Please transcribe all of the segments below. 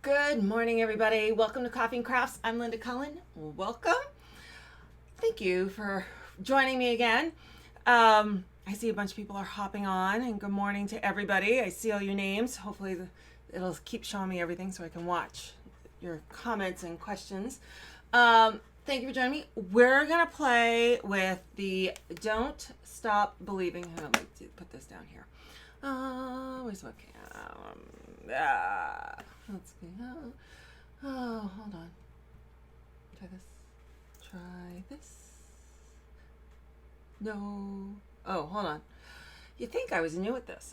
Good morning, everybody. Welcome to Coffee and Crafts. I'm Linda Cullen. Welcome. Thank you for joining me again. I see a bunch of people are hopping on, and good morning to everybody. I see all your names. Hopefully it'll keep showing me everything so I can watch your comments and questions. Thank you for joining me. We're going to play with the Don't Stop Believing. Let me put this down here. Where's the webcam? Let's see. Oh, hold on. Try this. Try this. No. Oh, hold on. You think I was new at this.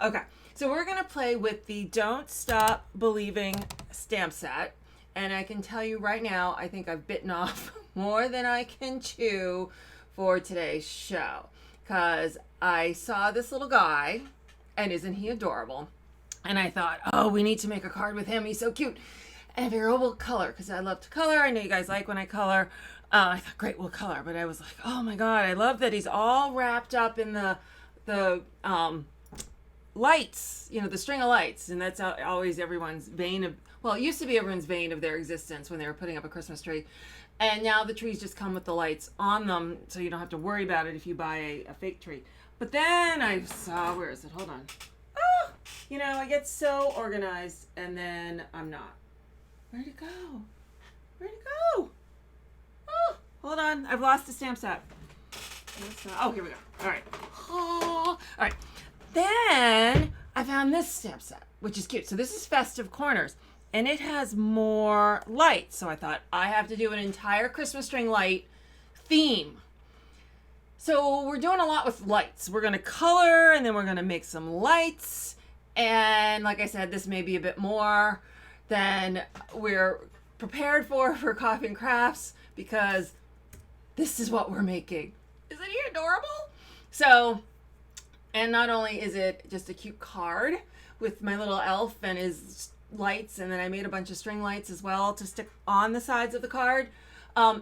Okay. So we're going to play with the Don't Stop Believing Stamp Set. And I can tell you right now, I think I've bitten off more than I can chew for today's show. Because I saw this little guy, and isn't he adorable? And I thought, oh, we need to make a card with him. He's so cute. And I figured, oh, we'll color, because I love to color. I know you guys like when I color. I thought, great, we'll color. But I was like, oh, my God, I love that he's all wrapped up in the lights, the string of lights. And that's always everyone's vein of, well, it used to be everyone's vein of their existence when they were putting up a Christmas tree. And now the trees just come with the lights on them, so you don't have to worry about it if you buy a fake tree. But then I saw, where is it? Hold on. I get so organized, and then I'm not. Where'd it go? Where'd it go? Oh, hold on. I've lost the stamp set. Oh, here we go. All right. Oh, all right. Then I found this stamp set, which is cute. So this is Festive Corners, and it has more lights. So I thought I have to do an entire Christmas string light theme. So we're doing a lot with lights. We're going to color, and then we're going to make some lights. And like I said, this may be a bit more than we're prepared for Coffee and Crafts, because this is what we're making. Isn't he adorable? So, and not only is it just a cute card with my little elf and his lights, and then I made a bunch of string lights as well to stick on the sides of the card.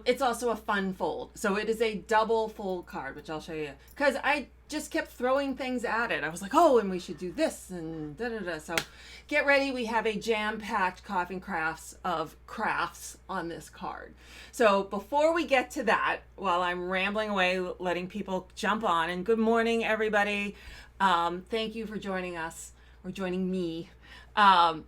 It's also a fun fold. So it is a double fold card, which I'll show you. Because I just kept throwing things at it. I was like, oh, and we should do this and da-da-da. So get ready. We have a jam-packed Coffee and Crafts of crafts on this card. So before we get to that, while I'm rambling away, letting people jump on, and good morning, everybody. Thank you for joining us, or joining me.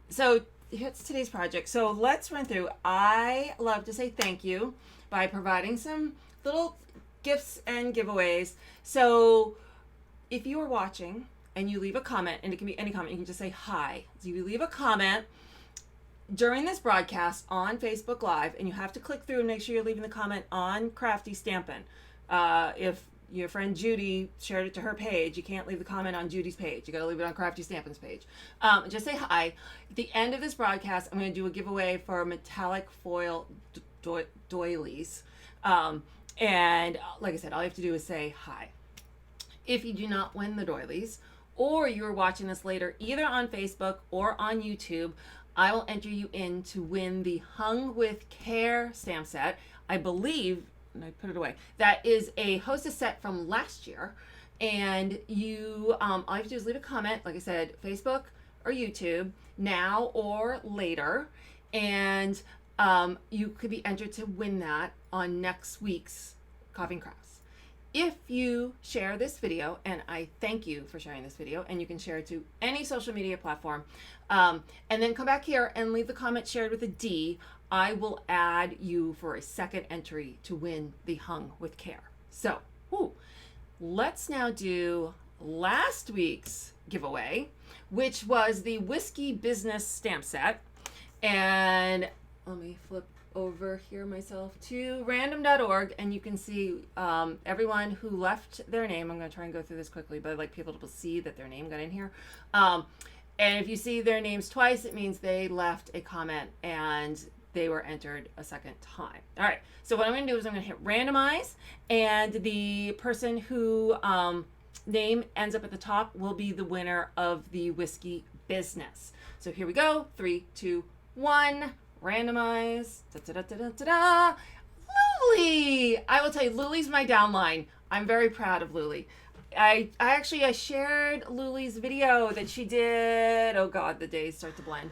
So it's today's project. So let's run through. I love to say thank you by providing some little gifts and giveaways. So if you are watching and you leave a comment, and it can be any comment, you can just say hi. So you leave a comment during this broadcast on Facebook Live, and you have to click through and make sure you're leaving the comment on Crafty Stampin'. If your friend Judy shared it to her page, you can't leave the comment on Judy's page. You got to leave it on Crafty Stampin's page. Just say hi. At the end of this broadcast, I'm going to do a giveaway for metallic foil doilies. And like I said, all you have to do is say hi. If you do not win the doilies, or you're watching this later either on Facebook or on YouTube, I will enter you in to win the Hung with Care stamp set. I believe, and I put it away, that is a Hostess set from last year. And you, all you have to do is leave a comment, like I said, Facebook or YouTube, now or later. And you could be entered to win that on next week's Coffee and Crafts. If you share this video, and I thank you for sharing this video, and you can share it to any social media platform, and then come back here and leave the comment shared with a D, I will add you for a second entry to win the Hung with Care. So, let's now do last week's giveaway, which was the Whiskey Business Stamp Set. And let me flip over here myself to random.org, and you can see everyone who left their name. I'm going to try and go through this quickly, but I'd like people to see that their name got in here. And if you see their names twice, it means they left a comment and they were entered a second time. All right, so what I'm going to do is I'm going to hit randomize, and the person who name ends up at the top will be the winner of the Whiskey Business. So here we go. 3, 2, 1. Randomize. Da-da-da-da-da-da. Luli! I will tell you, Luli's my downline. I'm very proud of Luli. I shared Luli's video that she did. Oh God, the days start to blend.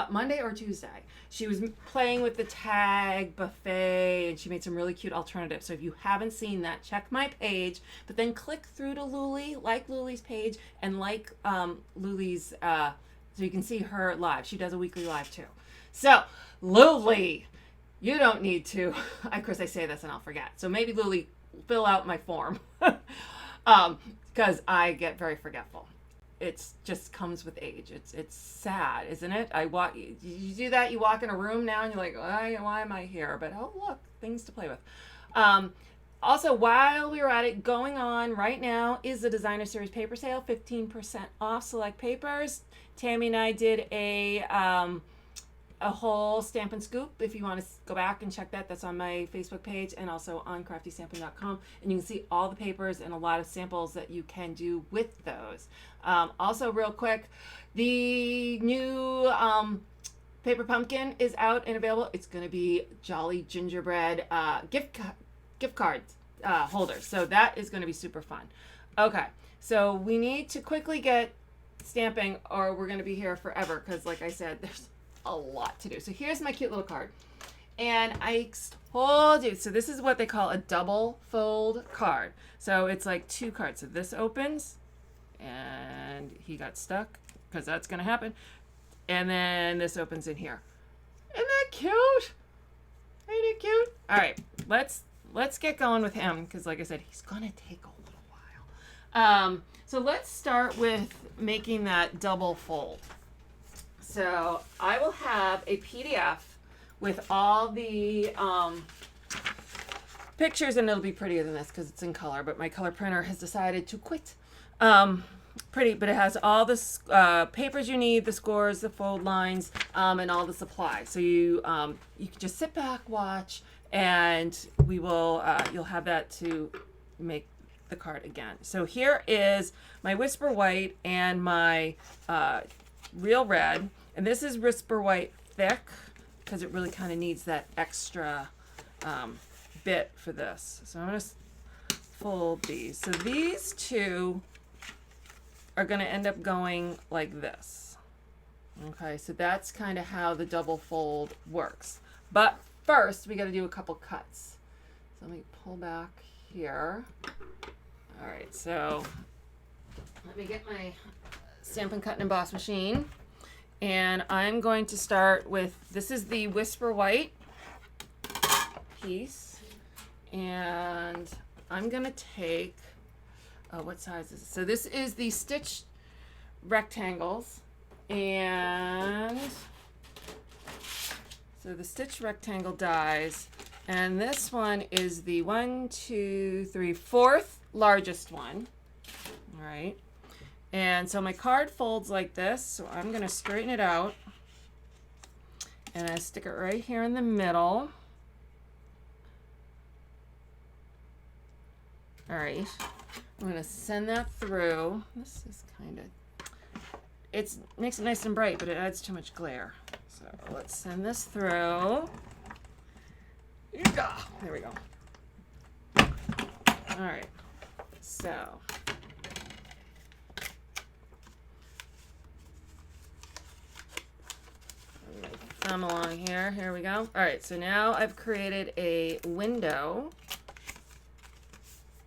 Monday or Tuesday. She was playing with the tag buffet, and she made some really cute alternatives. So if you haven't seen that, check my page, but then click through to Luli, like Luli's page, and like Luli's, so you can see her live. She does a weekly live too. So Luli, you don't need to, of course I say this and I'll forget. So maybe Luli, fill out my form, because I get very forgetful. It's just comes with age. It's sad, isn't it? You do that, you walk in a room now and you're like, why am I here? But oh look, things to play with. Also, while we were at it, going on right now is the Designer Series paper sale, 15% off select papers. Tammy and I did a whole Stamp and Scoop. If you want to go back and check that, that's on my Facebook page and also on craftystamping.com. And you can see all the papers and a lot of samples that you can do with those. Also, real quick, the new paper pumpkin is out and available. It's going to be Jolly Gingerbread gift cards holders. So that is going to be super fun. Okay, so we need to quickly get stamping or we're going to be here forever because, like I said, there's a lot to do. So here's my cute little card. And I told you, so this is what they call a double fold card. So it's like two cards. So this opens and he got stuck because that's going to happen. And then this opens in here. Isn't that cute? Ain't it cute? All right, let's get going with him because, like I said, he's going to take a little while. So let's start with making that double fold. So I will have a PDF with all the pictures, and it'll be prettier than this because it's in color, but my color printer has decided to quit. Pretty, but it has all the papers you need, the scores, the fold lines, and all the supplies. So you can just sit back, watch, and we will you'll have that to make the card again. So here is my Whisper White and my Real Red, and this is Whisper White thick because it really kind of needs that extra bit for this. So I'm going to fold these. So these two are going to end up going like this. Okay, so that's kind of how the double fold works. But first, we got to do a couple cuts. So let me pull back here. All right, so let me get my Stampin' Cut and Emboss machine. And I'm going to start with, this is the Whisper White piece. And I'm going to take, what size is it? So this is the stitch rectangles. And so the stitch rectangle dies. And this one is the 4th largest one. All right. And so my card folds like this, so I'm going to straighten it out, and I stick it right here in the middle. All right, I'm going to send that through. This is kind of, it makes it nice and bright, but it adds too much glare. So let's send this through. There we go. All right, so thumb along here. Here we go. All right, so now I've created a window.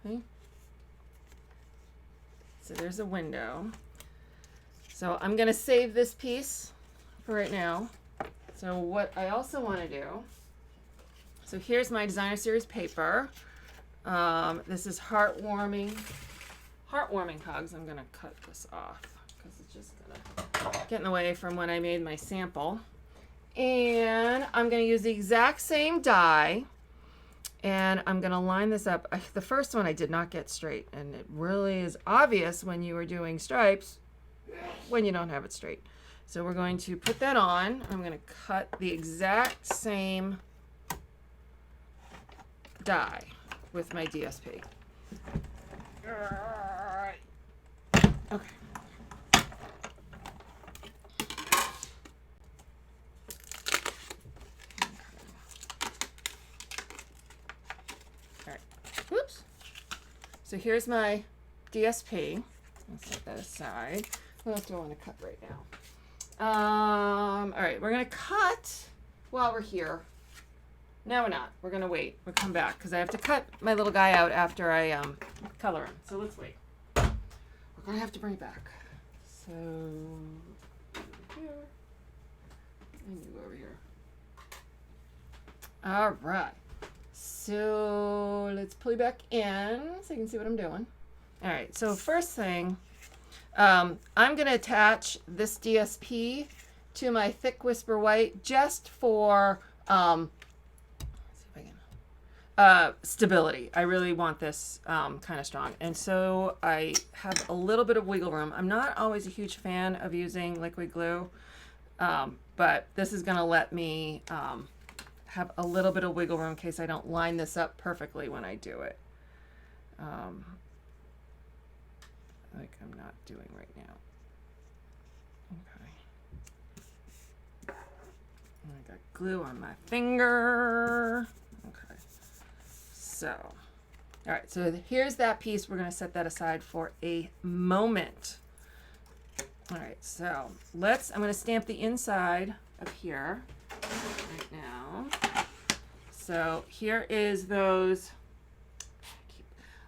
Okay. So there's a window. So I'm going to save this piece for right now. So what I also want to do, so here's my Designer Series paper. This is heartwarming hugs. I'm going to cut this off because it's just going to get in the way from when I made my sample. And I'm going to use the exact same die, and I'm going to line this up. The first one I did not get straight, and it really is obvious when you are doing stripes when you don't have it straight. So we're going to put that on. I'm going to cut the exact same die with my DSP. Okay. Whoops. So here's my DSP. I'll set that aside. What else do I want to cut right All right, we're gonna cut while we're here. No, we're not. We're gonna wait. We'll come back because I have to cut my little guy out after I color him. So let's wait. We're gonna have to bring it back. So here, and you over here. All right. So let's pull you back in so you can see what I'm doing. All right. So first thing, I'm gonna attach this DSP to my thick whisper white just for stability. I really want this kind of strong. And so I have a little bit of wiggle room. I'm not always a huge fan of using liquid glue, but this is going to let me have a little bit of wiggle room in case I don't line this up perfectly when I do it. Like I'm not doing right now. Okay. I got glue on my finger. Okay. So, all right, so here's that piece. We're going to set that aside for a moment. All right, so I'm going to stamp the inside of here right now. So here is those.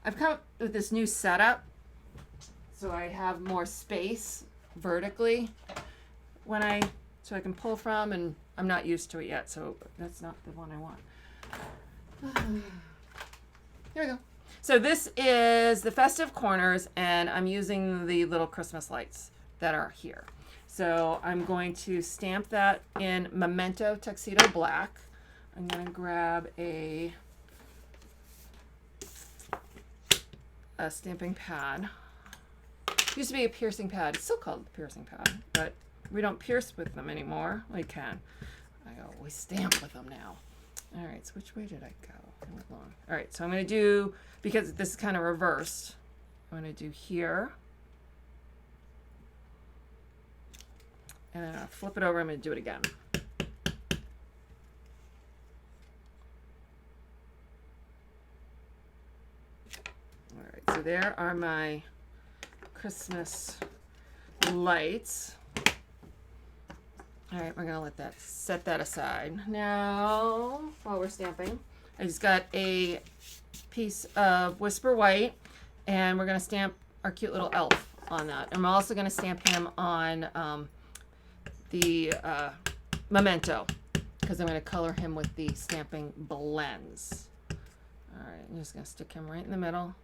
I've come up with this new setup so I have more space vertically so I can pull from, and I'm not used to it yet, so that's not the one I want. Here we go. So this is the Festive Corners, and I'm using the little Christmas lights that are here. So I'm going to stamp that in Memento Tuxedo Black. I'm going to grab a stamping pad. It used to be a piercing pad. It's still called a piercing pad, but we don't pierce with them anymore. We can. We stamp with them now. All right, so which way did I go? I went long. All right, so I'm going to do, because this is kind of reversed, I'm going to do here. And then I'll flip it over. I'm going to do it again. All right, so there are my Christmas lights. All right, we're going to set that aside. Now, while we're stamping, I just got a piece of Whisper White, and we're going to stamp our cute little elf on that. I'm also going to stamp him on the Memento, because I'm going to color him with the stamping blends. All right, I'm just going to stick him right in the middle.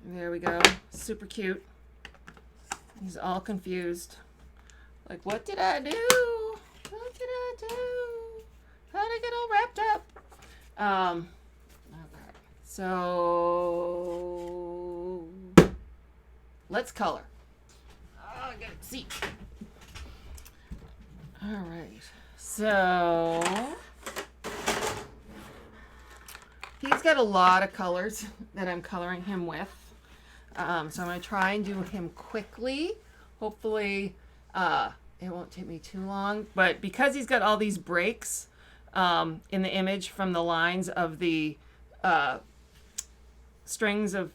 There we go. Super cute. He's all confused. Like, what did I do? What did I do? How did I get all wrapped up? Okay. So let's color. Oh, I gotta see. All right. So he's got a lot of colors that I'm coloring him with. So I'm going to try and do him quickly. Hopefully it won't take me too long. But because he's got all these breaks in the image from the lines of the strings of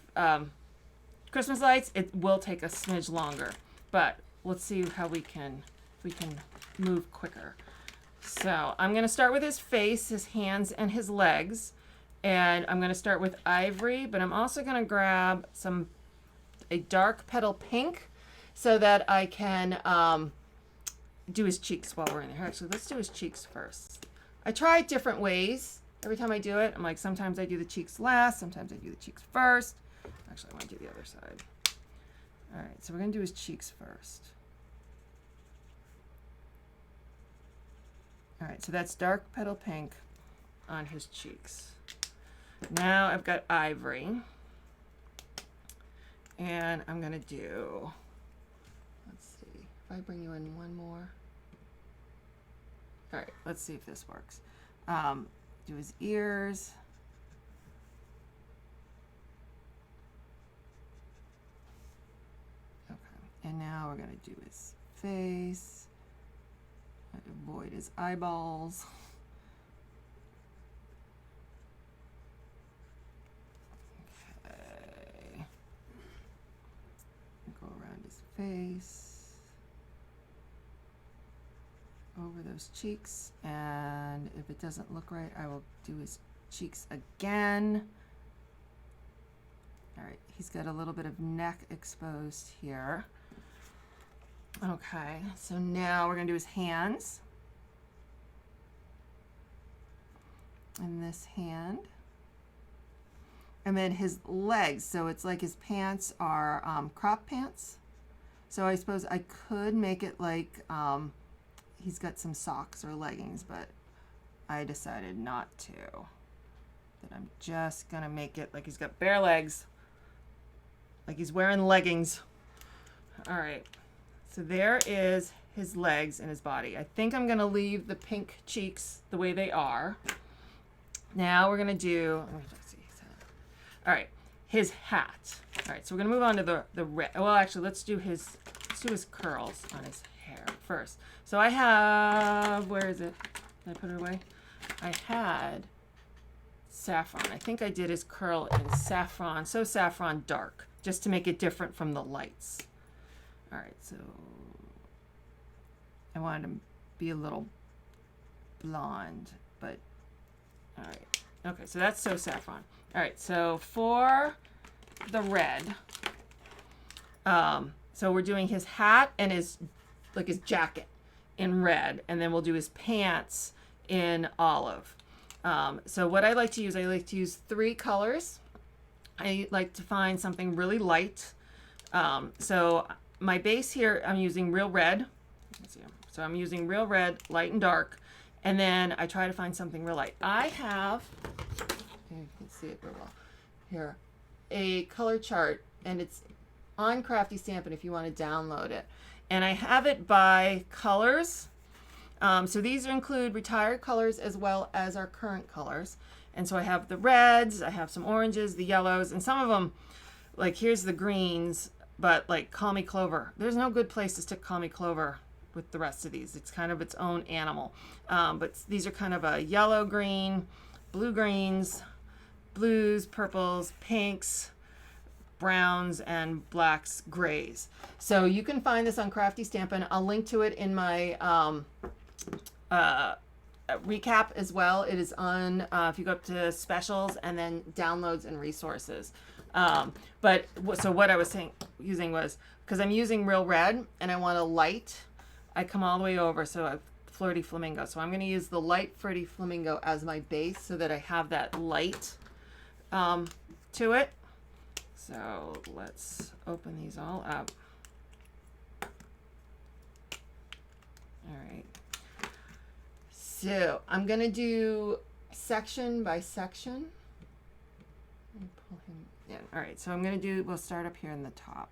Christmas lights, it will take a smidge longer. But let's see how we can move quicker. So I'm going to start with his face, his hands, and his legs. And I'm going to start with ivory, but I'm also going to grab a dark petal pink so that I can do his cheeks while we're in there. Actually, let's do his cheeks first. I try different ways every time I do it. I'm like, sometimes I do the cheeks last, sometimes I do the cheeks first. Actually, I want to do the other side. All right, so we're going to do his cheeks first. All right, so that's dark petal pink on his cheeks. Now I've got ivory. And I'm going to do, let's see, if I bring you in one more. All right, let's see if this works. Do his ears. Okay, and now we're going to do his face. Avoid his eyeballs. Go around his face. over those cheeks, and if it doesn't look right, I will do his cheeks again. All right, he's got a little bit of neck exposed here. Okay, so now we're gonna do his hands. And this hand. And then his legs, so it's like his pants are crop pants. So I suppose I could make it like he's got some socks or leggings, but I decided not to. That I'm just gonna make it like he's got bare legs, like he's wearing leggings. All right, so there is his legs and his body. I think I'm gonna leave the pink cheeks the way they are. Now we're gonna do, all right, his hat. All right, so we're gonna move on to the red. Well, actually, let's do his curls on his hair first. So I have, where is it? Did I put it away? I had saffron. I think I did his curl in saffron, so saffron dark, just to make it different from the lights. All right, so I wanted to be a little blonde, but all right. Okay, so that's so saffron. All right, so for the red, so we're doing his hat and his jacket in red, and then we'll do his pants in olive. So what I like to use 3 colors. I like to find something really light. So my base here, I'm using real red. Let's see. So I'm using real red, light and dark. And then I try to find something real light. I have, you can see it real well, here, a color chart, and it's on Crafty Stampin' if you want to download it. And I have it by colors. So these include retired colors as well as our current colors. And so I have the reds, I have some oranges, the yellows, and some of them, like here's the greens, but like Call Me Clover. There's no good place to stick Call Me Clover with the rest of these. It's kind of its own animal. But these are kind of a yellow green, blue greens, blues, purples, pinks, browns, and blacks, grays. So you can find this on Crafty Stampin'. I'll link to it in my recap as well. It is on, if you go up to specials and then downloads and resources. But so what I was using was, because I'm using real red and I want a light, I come all the way over, so a Flirty Flamingo. So I'm going to use the light Flirty Flamingo as my base so that I have that light to it. So let's open these all up. All right. So I'm going to do section by section. Let me pull him in. All right, so I'm going to do, we'll start up here in the top.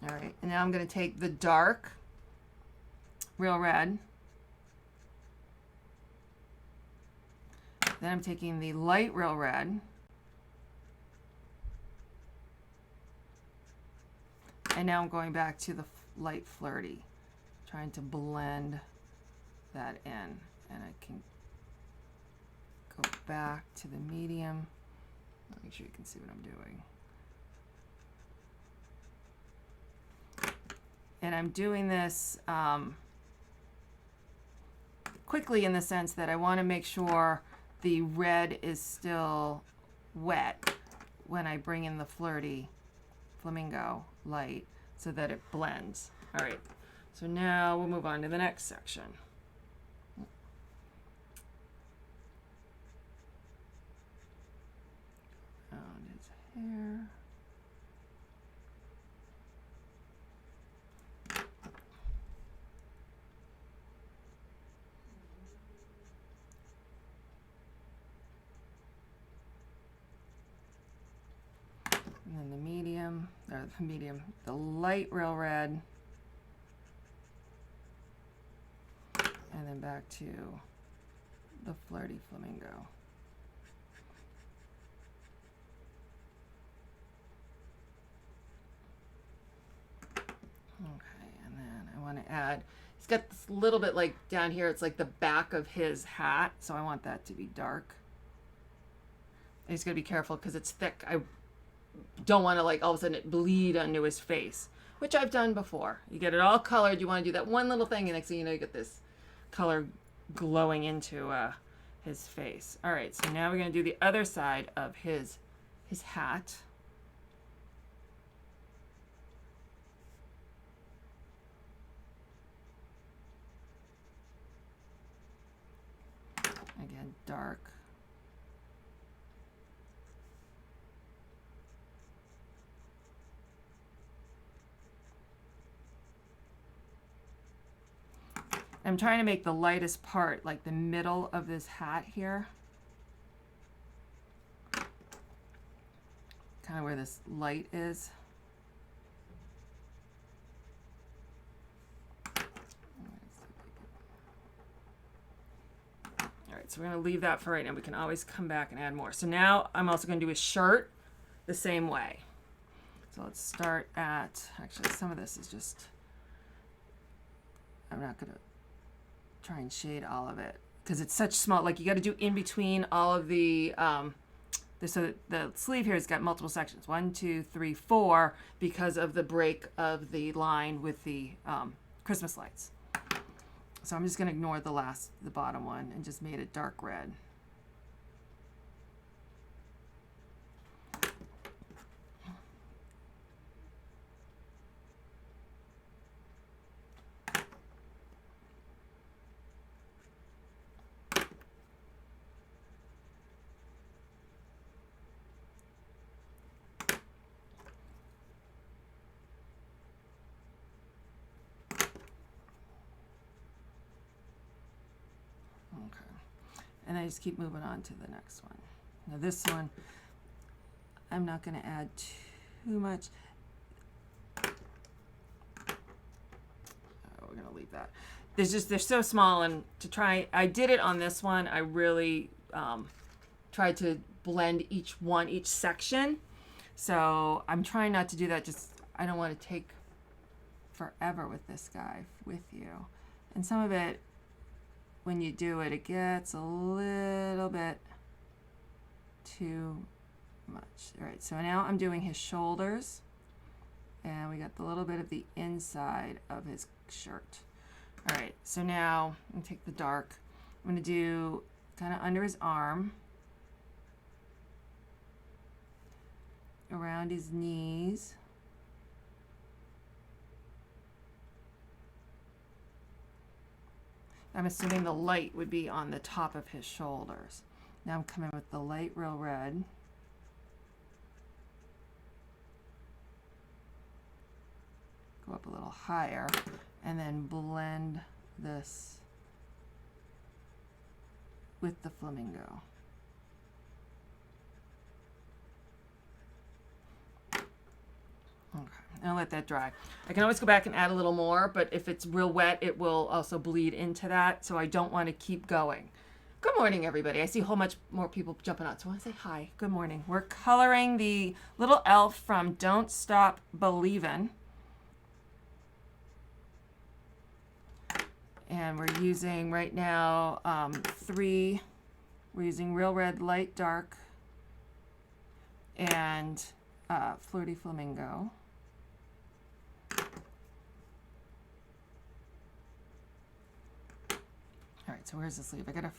All right, and now I'm going to take the dark real red. Then I'm taking the light real red. And now I'm going back to the light flirty, trying to blend that in. And I can go back to the medium. Make sure you can see what I'm doing. And I'm doing this quickly in the sense that I want to make sure the red is still wet when I bring in the Flirty Flamingo light so that it blends. All right, so now we'll move on to the next section. Around his hair. And then the light real red, and then back to the Flirty Flamingo. Okay, and then I want to add, he's got this little bit like down here, it's like the back of his hat, so I want that to be dark. And he's got to be careful because it's thick. don't want to like all of a sudden it bleed onto his face, which I've done before. You get it all colored, you want to do that one little thing, and next thing you know, you get this color glowing into his face. All right, so now we're going to do the other side of his hat. Again, dark. I'm trying to make the lightest part like the middle of this hat here. Kind of where this light is. All right, so we're going to leave that for right now. We can always come back and add more. So now I'm also going to do his shirt the same way. So let's start at, actually some of this is just, I'm not going to try and shade all of it because it's such small, like you got to do in between all of the so the sleeve here has got multiple sections, 1, 2, 3, 4, because of the break of the line with the Christmas lights. So I'm just going to ignore the bottom one and just made it dark red. And I just keep moving on to the next one. Now this one, I'm not going to add too much. We're going to leave that. They're so small, and to try, I did it on this one. I really tried to blend each section. So I'm trying not to do that. Just, I don't want to take forever with this guy with you. And some of it, when you do it, it gets a little bit too much. All right, so now I'm doing his shoulders, and we got the little bit of the inside of his shirt. All right, so now I'm gonna take the dark. I'm gonna do kind of under his arm, around his knees. I'm assuming the light would be on the top of his shoulders. Now I'm coming with the light real red. Go up a little higher and then blend this with the flamingo. Okay, and I'll let that dry. I can always go back and add a little more, but if it's real wet, it will also bleed into that, so I don't want to keep going. Good morning, everybody. I see a whole bunch more people jumping on, so I want to say hi. Good morning. We're coloring the little elf from Don't Stop Believin'. And we're using right now we're using Real Red, Light Dark, and Flirty Flamingo. All right, so where's the sleeve? I gotta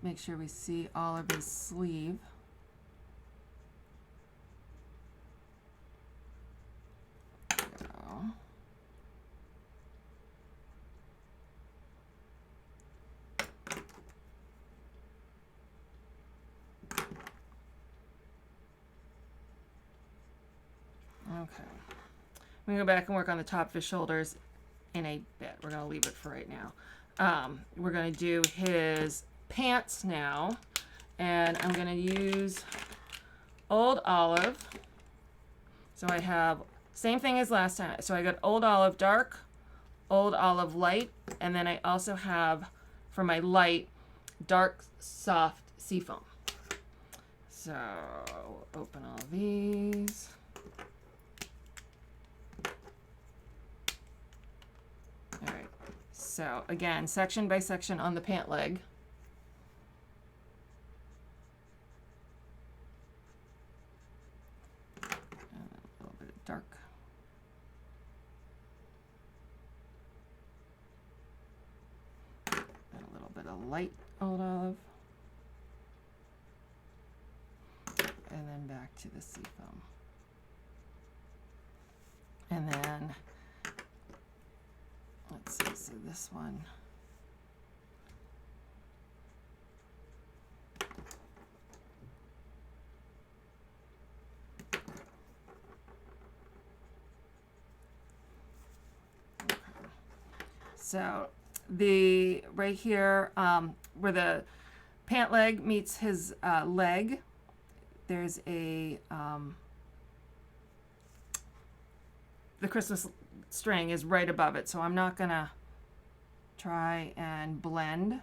make sure we see all of his sleeve. There we go. Okay, I'm gonna go back and work on the top of his shoulders in a bit. We're gonna leave it for right now. We're gonna do his pants now, and I'm gonna use Old Olive. So I have same thing as last time. So I got Old Olive Dark, Old Olive Light, and then I also have for my light Dark Soft Seafoam. So we'll open all these. So again, section by section on the pant leg. And a little bit of dark. And a little bit of light old olive. And then back to the seafoam. And then, let's see, so this one. Okay. So the, right here, where the pant leg meets his leg, there's a, the Christmas string is right above it, so I'm not gonna try and blend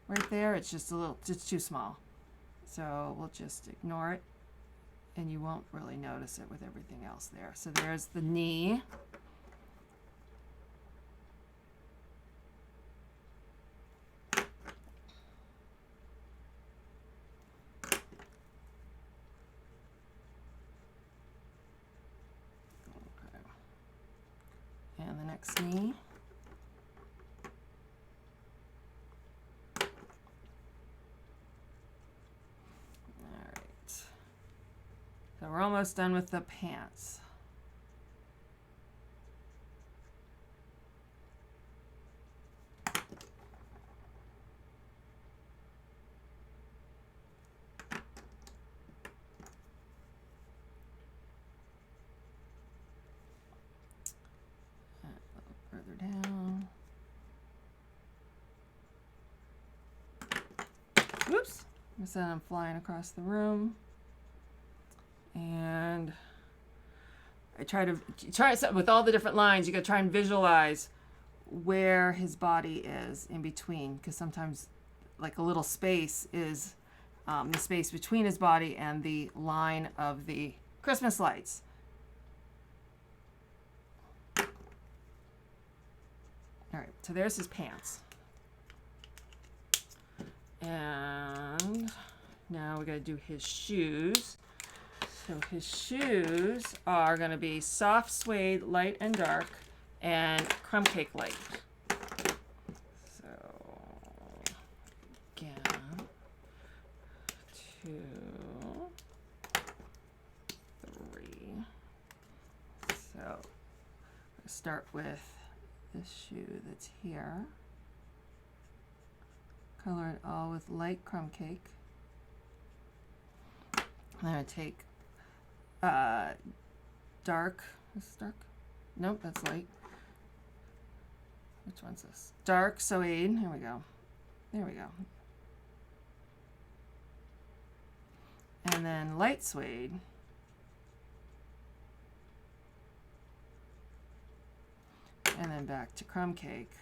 right there. It's just a little, it's too small. So we'll just ignore it, and you won't really notice it with everything else there. So there's the knee. And the next knee. All right. So we're almost done with the pants. Further down. Whoops. I said I'm flying across the room. And I try with all the different lines, you gotta try and visualize where his body is in between, because sometimes like a little space is the space between his body and the line of the Christmas lights. All right, so there's his pants. And now we gotta do his shoes. So his shoes are gonna be soft suede, light and dark, and crumb cake light. So again, 2, 3. So let's start with this shoe that's here. Color it all with light crumb cake. I'm gonna take dark. Is this dark? Nope, that's light. Which one's this? Dark suede. Here we go. There we go. And then light suede. And then back to crumb cake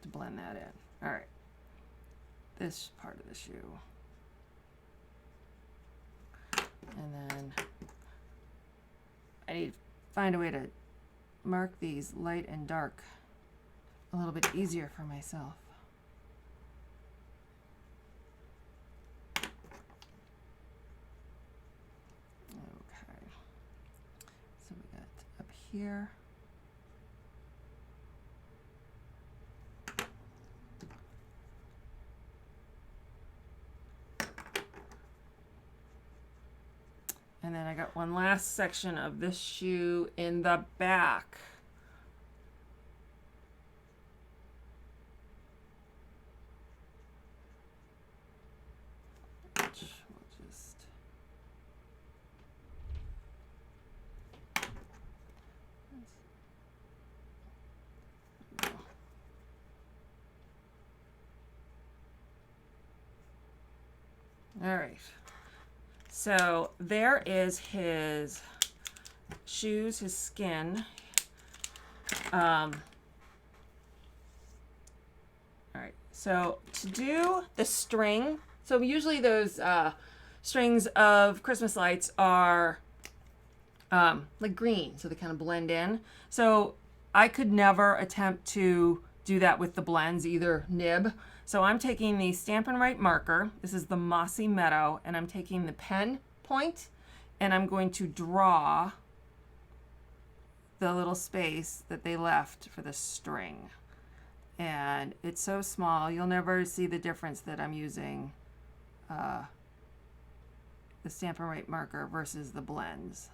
to blend that in. All right, this part of the shoe. And then I need to find a way to mark these light and dark a little bit easier for myself. Here. And then I got one last section of this shoe in the back. Which we'll just all right, so there is his shoes, his skin. All right, so to do the string, so usually those strings of Christmas lights are like green, so they kind of blend in. So I could never attempt to do that with the blends, either nib. So I'm taking the Stampin' Up marker. This is the Mossy Meadow, and I'm taking the pen point, and I'm going to draw the little space that they left for the string. And it's so small, you'll never see the difference that I'm using the Stampin' Up marker versus the blends.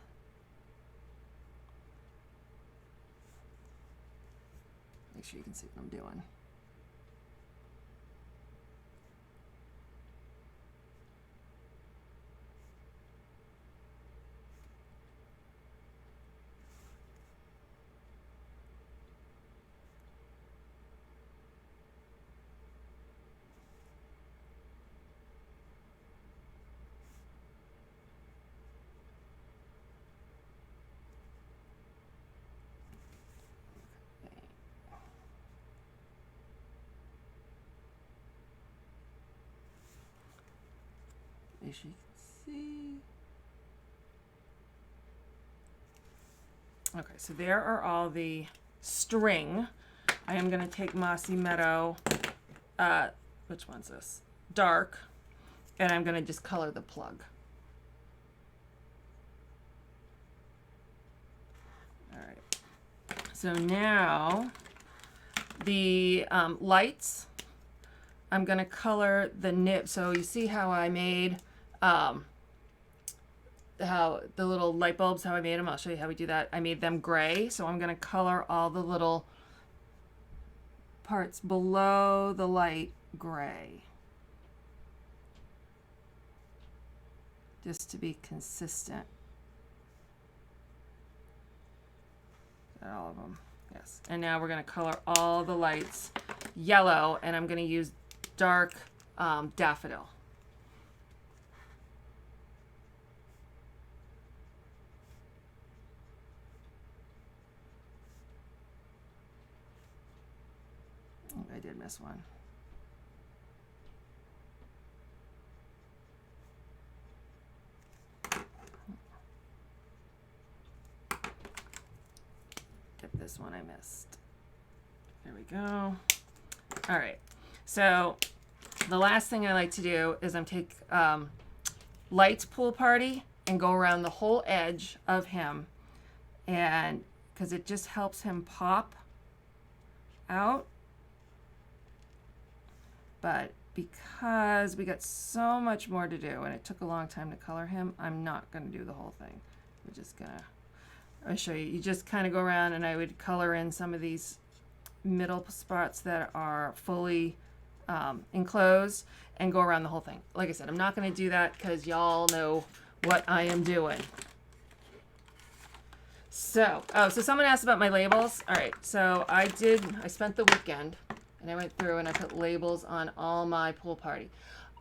Make sure you can see what I'm doing. Make sure you can see. Okay, so there are all the string. I am going to take Mossy Meadow, which one's this? Dark, and I'm going to just color the plug. All right. So now the lights, I'm going to color the nib. So you see how I made how the little light bulbs, how I made them. I'll show you how we do that. I made them gray, so I'm going to color all the little parts below the light gray, just to be consistent. Got all of them, yes. And now we're going to color all the lights yellow, and I'm going to use dark daffodil. I did miss one. Get this one I missed. There we go. All right. So the last thing I like to do is I'm take Light's Pool Party and go around the whole edge of him, and because it just helps him pop out. But because we got so much more to do and it took a long time to color him, I'm not going to do the whole thing. We're just going to, I'll show you. You just kind of go around, and I would color in some of these middle spots that are fully enclosed and go around the whole thing. Like I said, I'm not going to do that because y'all know what I am doing. So, so someone asked about my labels. All right, so I spent the weekend and I went through and I put labels on all my pool party.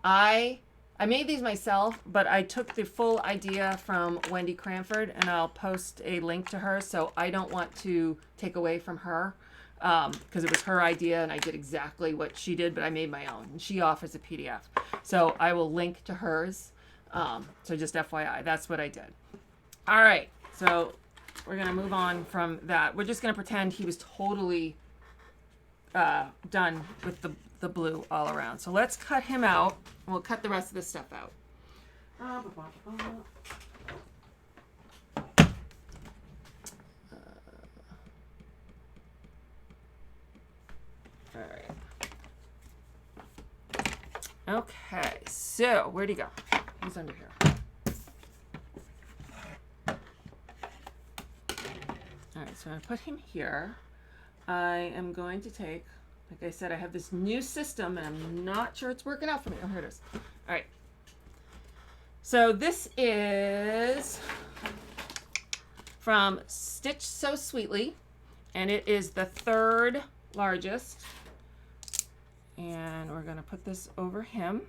I made these myself, but I took the full idea from Wendy Cranford, and I'll post a link to her, so I don't want to take away from her, because it was her idea and I did exactly what she did, but I made my own, and she offers a PDF. So I will link to hers. So just FYI, that's what I did. All right, so we're going to move on from that. We're just going to pretend he was totally done with the blue all around. So let's cut him out. We'll cut the rest of this stuff out. All right. Okay, so where'd he go? He's under here. All right, so I'm going to put him here. I am going to take, like I said, I have this new system and I'm not sure it's working out for me. Oh, here it is. All right. So this is from Stitch So Sweetly, and it is the third largest. And we're going to put this over him.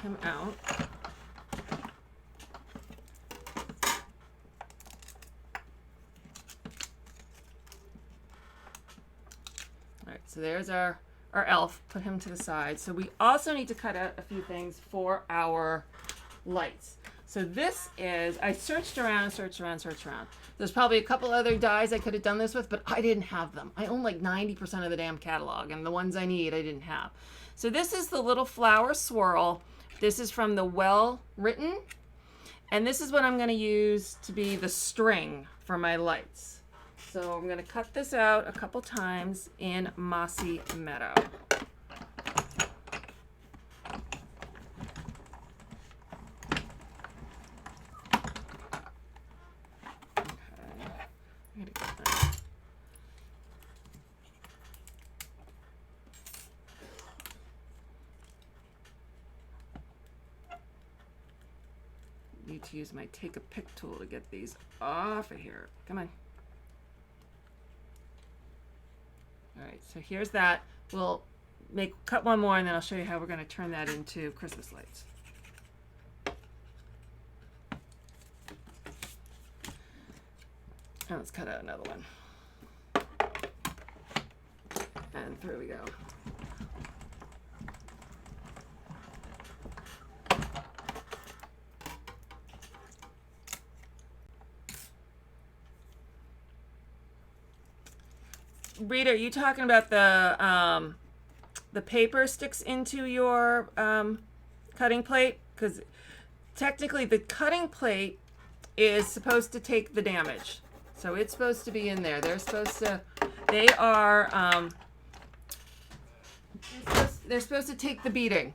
Him out. right, so there's our elf. Put him to the side. So we also need to cut out a few things for our lights. So this is, I searched around. There's probably a couple other dies I could have done this with, but I didn't have them. I own like 90% of the damn catalog, and the ones I need I didn't have. So this is the little flower swirl. This is from the Well Written, and this is what I'm going to use to be the string for my lights. So I'm going to cut this out a couple times in Mossy Meadow. Need to use my take a pick tool to get these off of here. Come on. All right, so here's that. We'll cut one more, and then I'll show you how we're going to turn that into Christmas lights. And let's cut out another one. And through we go. Rita, are you talking about the paper sticks into your cutting plate? Because technically the cutting plate is supposed to take the damage. So it's supposed to be in there. They're supposed to take the beating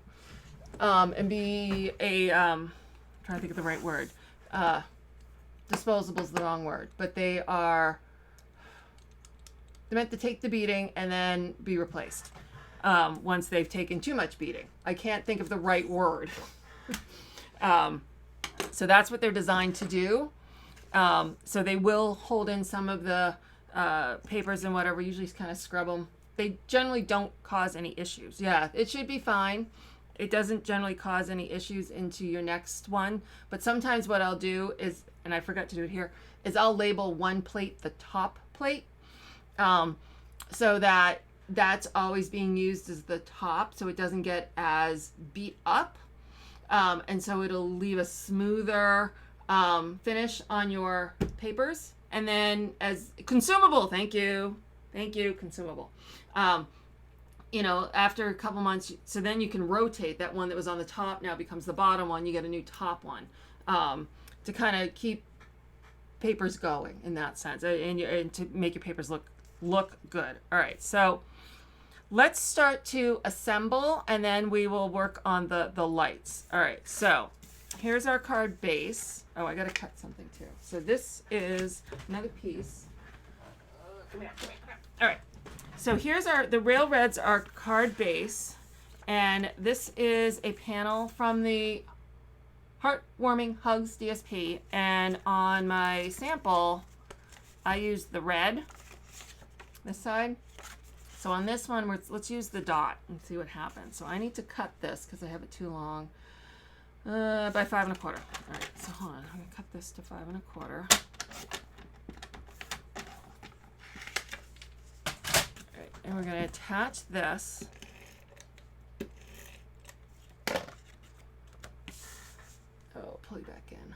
and be a I'm trying to think of the right word. Disposable is the wrong word, but they're meant to take the beating and then be replaced once they've taken too much beating. I can't think of the right word. So that's what they're designed to do. So they will hold in some of the papers and whatever, usually kind of scrub them. They generally don't cause any issues. Yeah, it should be fine. It doesn't generally cause any issues into your next one. But sometimes what I'll do is, and I forgot to do it here, is I'll label one plate the top plate. So that's always being used as the top, so it doesn't get as beat up. And so it'll leave a smoother finish on your papers. And then as consumable, thank you, consumable. You know, after a couple months, so then you can rotate that one that was on the top now becomes the bottom one. You get a new top one to kind of keep papers going in that sense, and to make your papers look good. All right, so let's start to assemble, and then we will work on the lights. All right, so here's our card base. Oh, I gotta cut something too. So this is another piece. Come here. All right, so here's the Rail Reds are card base, and this is a panel from the Heartwarming Hugs DSP, and on my sample I used the red, this side. So on this one, let's use the dot and see what happens. So I need to cut this because I have it too long, by 5 1/4. All right, so hold on, I'm gonna cut this to 5 1/4. All right, and we're gonna attach this. Oh, pull it back in.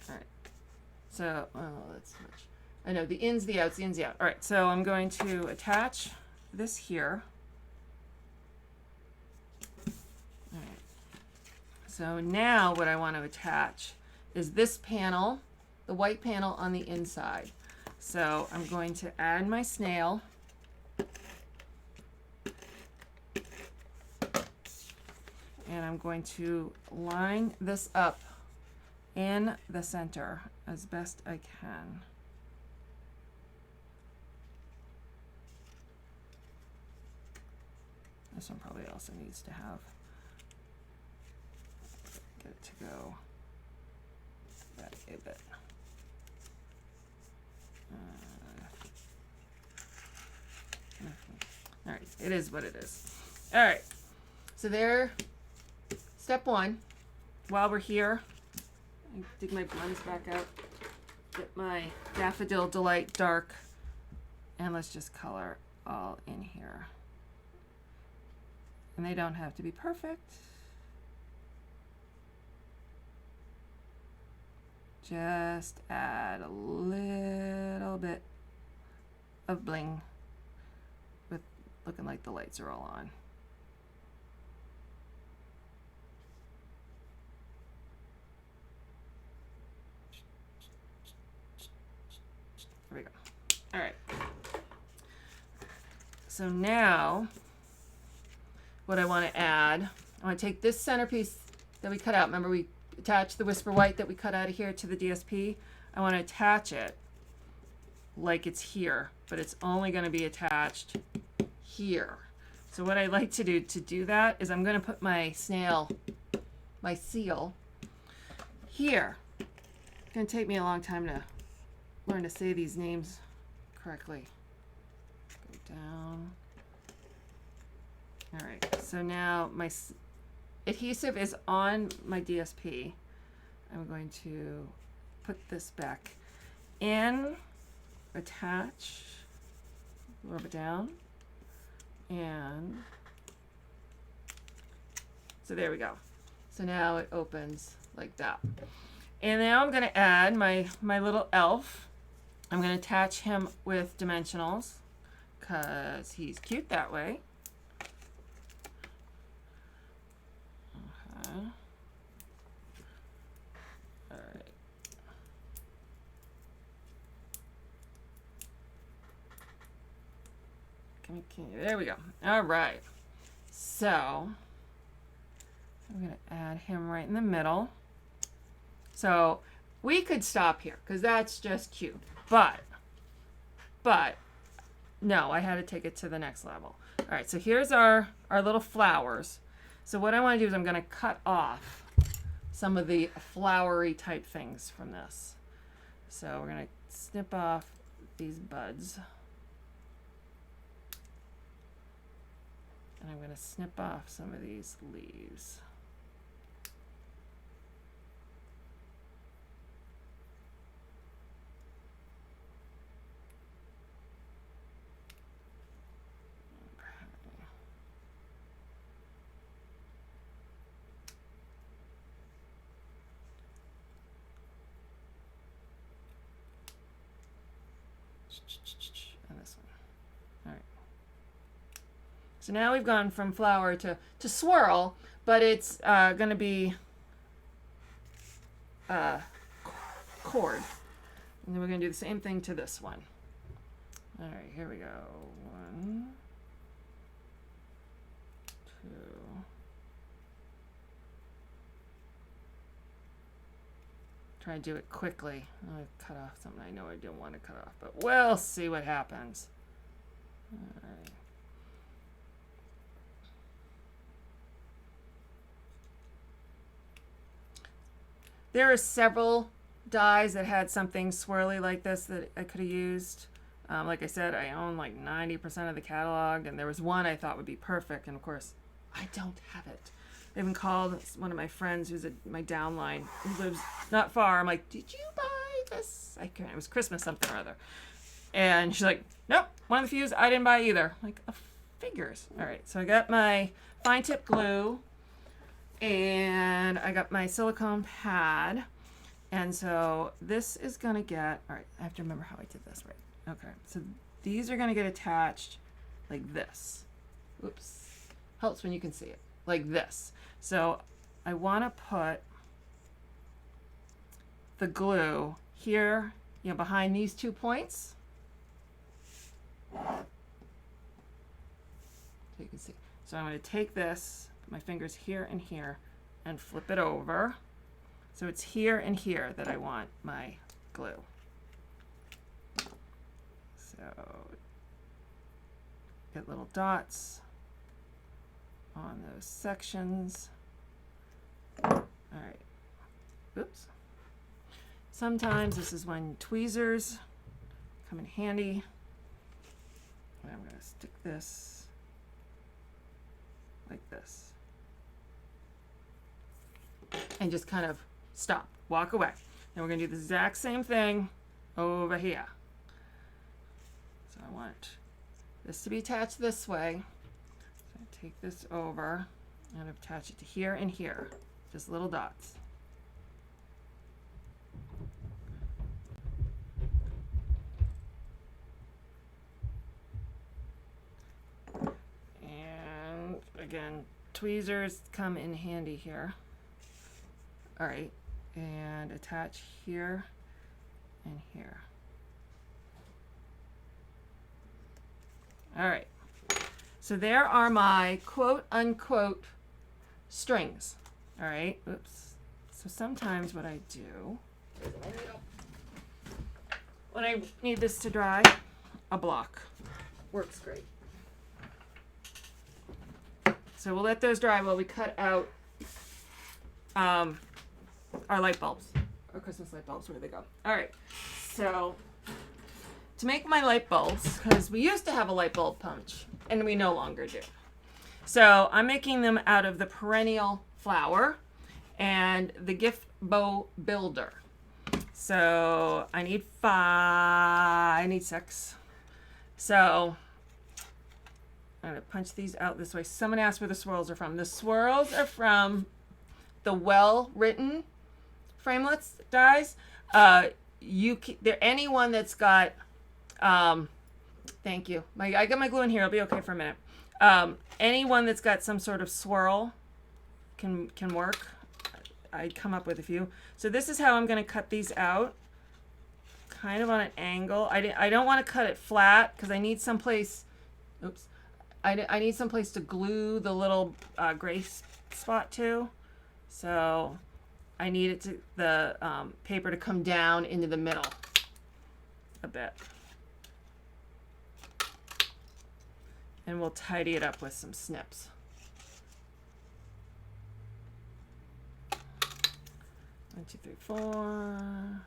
All right. So, oh, that's too much. I know, the ins, the outs, the ins, the out. All right, so I'm going to attach this here. All right. So now what I want to attach is this panel, the white panel on the inside. So I'm going to add my snail. And I'm going to line this up in the center as best I can. This one probably also needs to have, get it to go that a bit. All right, it is what it is. All right, so there, step one. While we're here, I dig my blends back out. get my Daffodil Delight Dark, and let's just color all in here. And they don't have to be perfect. Just add a little bit of bling with looking like the lights are all on. There we go. All right. So now what I want to add, I want to take this centerpiece that we cut out. Remember we attached the Whisper White that we cut out of here to the DSP? I want to attach it like it's here, but it's only going to be attached here. So what I like to do that is I'm going to put my snail, my seal, here. It's going to take me a long time to learn to say these names correctly. Go down. All right, so now my adhesive is on my DSP. I'm going to put this back in, attach, rub it down, and so there we go. So now it opens like that. And now I'm going to add my little elf. I'm going to attach him with dimensionals because he's cute that way. Okay. All right. There we go. All right. So I'm going to add him right in the middle. So we could stop here because that's just cute. But no, I had to take it to the next level. All right, so here's our little flowers. So what I want to do is I'm going to cut off some of the flowery type things from this. So we're going to snip off these buds. And I'm going to snip off some of these leaves. And this one. All right. So now we've gone from flower to swirl, but it's going to be cord. And then we're going to do the same thing to this one. All right, here we go. 1, 2. Try to do it quickly. I cut off something I know I didn't want to cut off, but we'll see what happens. All right. There are several dies that had something swirly like this that I could have used. Like I said, I own like 90% of the catalog, and there was one I thought would be perfect, and of course, I don't have it. I even called one of my friends who's at my downline who lives not far. I'm like, did you buy this? I can't, it was Christmas something or other. And she's like, nope, one of the fews I didn't buy either. I'm like, figures. All right, so I got my fine tip glue, and I got my silicone pad. And so this is going to get, all right, I have to remember how I did this right. Okay, so these are going to get attached like this. Oops. Helps when you can see it. Like this. So I want to put the glue here, behind these 2 points. So you can see. So I'm going to take this, put my fingers here and here, and flip it over. So it's here and here that I want my glue. So get little dots on those sections. All right. Oops. Sometimes this is when tweezers come in handy. And I'm going to stick this like this. And just kind of stop, walk away. Then we're going to do the exact same thing over here. So I want this to be attached this way. So I take this over and attach it to here and here, just little dots. And again, tweezers come in handy here. All right, and attach here and here. All right, so there are my quote unquote strings. All right, oops. So sometimes what I do, when I need this to dry, a block works great. So we'll let those dry while we cut out our light bulbs, our Christmas light bulbs, where they go. All right, so to make my light bulbs, because we used to have a light bulb punch and we no longer do. So I'm making them out of the perennial flower and the gift bow builder. So I need 6. So I'm going to punch these out this way. Someone asked where the swirls are from. The swirls are from the well-written framelits dies. Anyone that's got, thank you. I got my glue in here. I'll be okay for a minute. Anyone that's got some sort of swirl can work. I come up with a few. So this is how I'm going to cut these out, kind of on an angle. I don't want to cut it flat because I need someplace. Oops. I need someplace to glue the little gray spot to. So I need the paper to come down into the middle a bit. And we'll tidy it up with some snips. One, two, three, 4,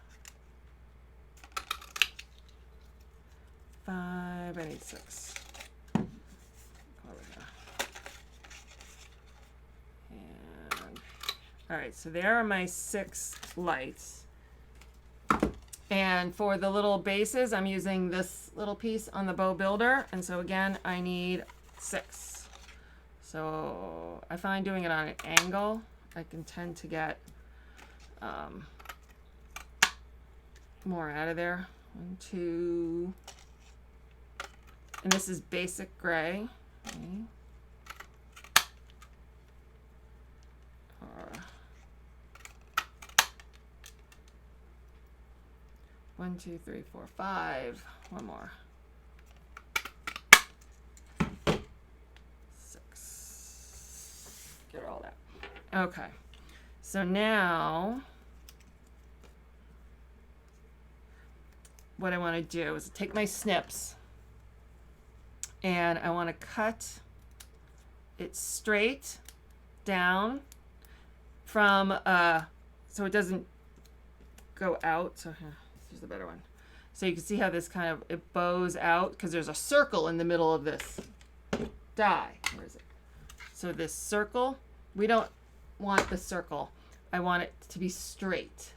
5. I need 6. All right, so there are my 6 lights. And for the little bases, I'm using this little piece on the bow builder. And so again, I need 6. So I find doing it on an angle, I can tend to get more out of there. 1, 2, and this is basic gray. Okay. 1, 2, 3, 4, 5. One more. 6. Get all that. Okay. So now, what I want to do is take my snips and I want to cut it straight down from, so it doesn't go out. So here, let's use the better one. So you can see how this kind of, it bows out because there's a circle in the middle of this die. Where is it? So this circle, we don't want the circle. I want it to be straight.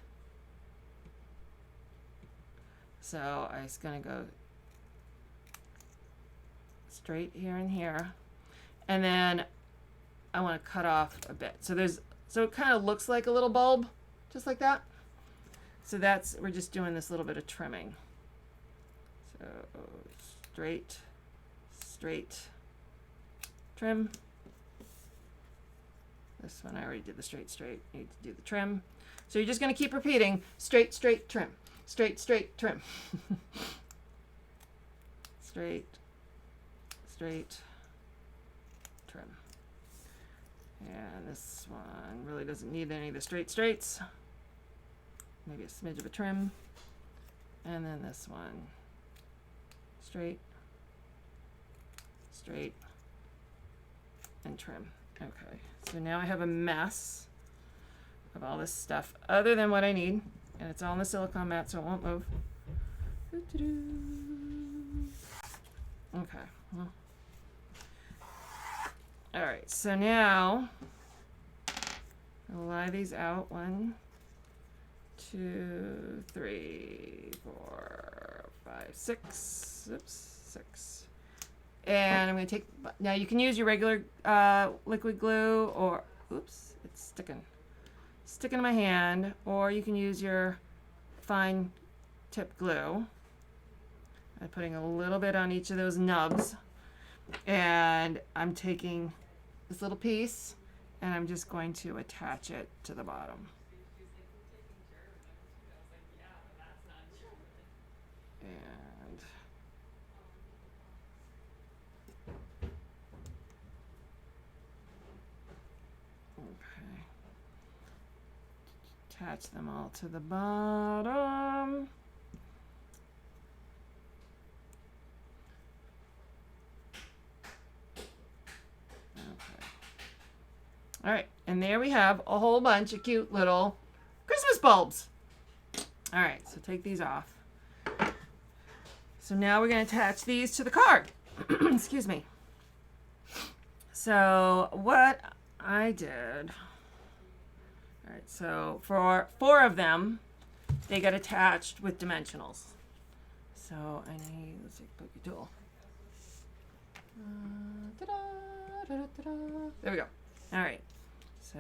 So I'm just gonna go straight here and here. And then I want to cut off a bit. So it kind of looks like a little bulb, just like that. So we're just doing this little bit of trimming. So straight, straight, trim. This one I already did the straight, straight. You need to do the trim. So you're just going to keep repeating straight, straight, trim. Straight, straight, trim. Straight, straight, trim. And this one really doesn't need any of the straight straights. Maybe a smidge of a trim. And then this one, straight, straight, and trim. Okay, so now I have a mess of all this stuff other than what I need. And it's all on the silicone mat, so it won't move. Okay. Well. All right, so now I'll lie these out. 1, 2, 3, 4, 5, 6. Oops, 6. And I'm going to take, now you can use your regular liquid glue, or, oops, it's sticking to my hand, or you can use your fine tip glue. I'm putting a little bit on each of those nubs, and I'm taking this little piece and I'm just going to attach it to the bottom. And okay, attach them all to the bottom. All right, and there we have a whole bunch of cute little Christmas bulbs. All right, so take these off. So now we're going to attach these to the card. Excuse me. So what I did, all right, so for 4 of them, they got attached with dimensionals. So I need, let's take a pokey tool. There we go. All right, so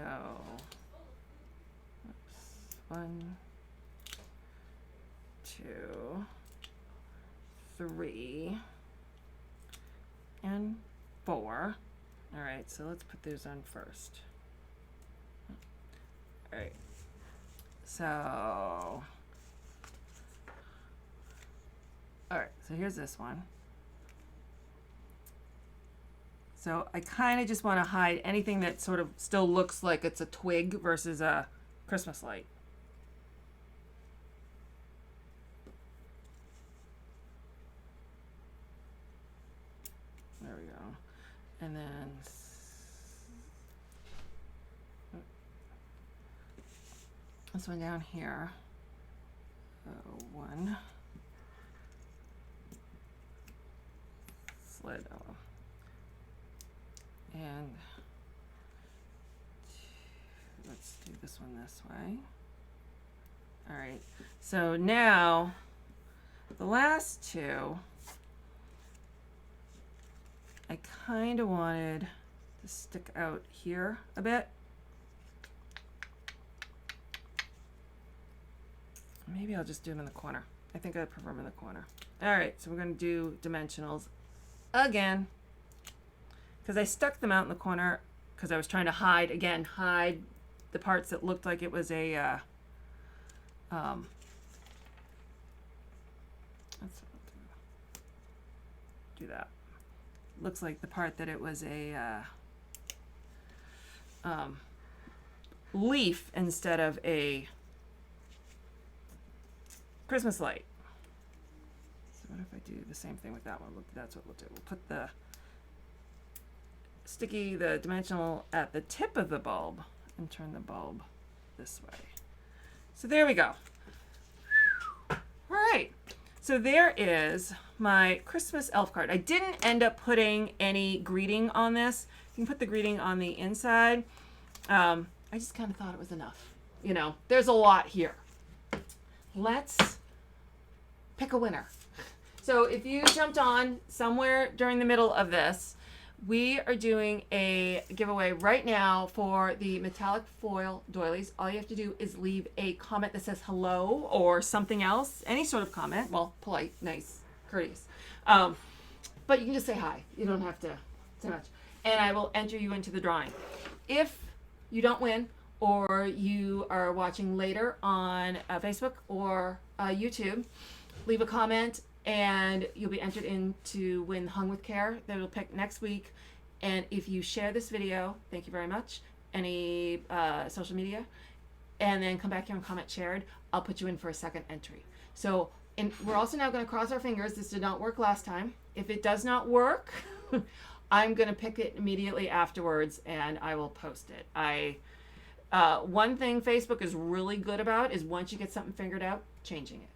oops, 1, 2, 3, and 4. All right, so let's put those on first. All right, so all right, so here's this one. So I kind of just want to hide anything that sort of still looks like it's a twig versus a Christmas light. There we go. And then this one down here. 1 slid. Oh. And let's do this one this way. All right, so now the last 2, I kind of wanted to stick out here a bit. Maybe I'll just do them in the corner. I think I prefer them in the corner. All right, so we're going to do dimensionals again, because I stuck them out in the corner because I was trying to hide the parts that looked like it was a let's do that. Looks like the part that it was a leaf instead of a Christmas light. So what if I do the same thing with that one? Look, that's what we'll do. We'll put the dimensional at the tip of the bulb and turn the bulb this way. So there we go. All right, so there is my Christmas elf card. I didn't end up putting any greeting on this. You can put the greeting on the inside. I just kind of thought it was enough. You know, there's a lot here. Let's pick a winner. So if you jumped on somewhere during the middle of this, we are doing a giveaway right now for the metallic foil doilies. All you have to do is leave a comment that says hello or something else, any sort of comment. Well, polite, nice, courteous. But you can just say hi. You don't have to say much. And I will enter you into the drawing. If you don't win, or you are watching later on Facebook or YouTube, leave a comment and you'll be entered in to win Hung with Care that we'll pick next week. And if you share this video, thank you very much, any social media, and then come back here and comment shared, I'll put you in for a second entry. So, and we're also now going to cross our fingers. This did not work last time. If it does not work, I'm going to pick it immediately afterwards and I will post it. One thing Facebook is really good about is once you get something figured out, changing it.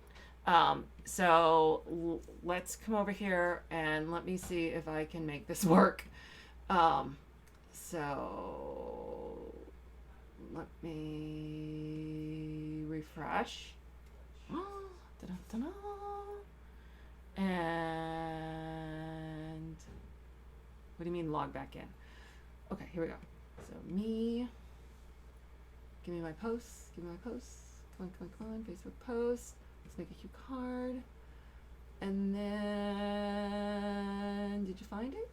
So let's come over here and let me see if I can make this work. So let me refresh. Da-da-da-da. And what do you mean log back in? Okay, here we go. So me, give me my posts, Come on, Facebook post. Let's make a cute card. And then, did you find it?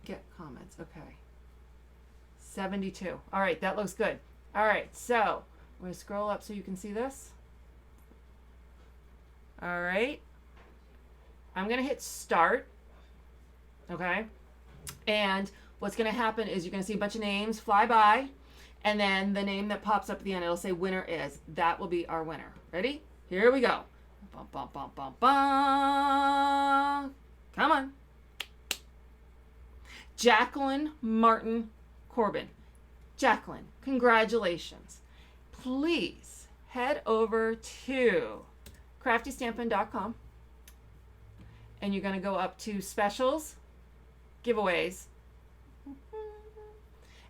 Get comments, okay. 72. All right, that looks good. All right, so I'm gonna scroll up so you can see this. All right. I'm gonna hit start, okay? And what's gonna happen is you're gonna see a bunch of names fly by, and then the name that pops up at the end, it'll say winner is. That will be our winner. Ready? Here we go. Bum, bum, bum, bum, bum. Come on. Jacqueline Martin Corbin. Jacqueline, congratulations. Please head over to craftystampin.com and you're going to go up to specials, giveaways,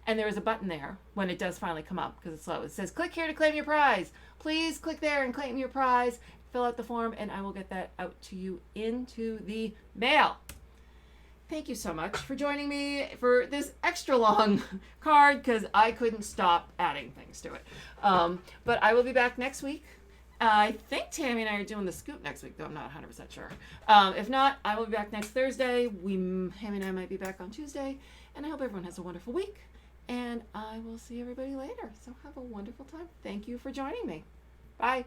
and there is a button there when it does finally come up because it's slow. It says click here to claim your prize. Please click there and claim your prize. Fill out the form and I will get that out to you into the mail. Thank you so much for joining me for this extra long card because I couldn't stop adding things to it. But I will be back next week. I think Tammy and I are doing the scoop next week, though I'm not 100% sure. If not, I will be back next Thursday. Tammy and I might be back on Tuesday. And I hope everyone has a wonderful week. And I will see everybody later. So have a wonderful time. Thank you for joining me. Bye.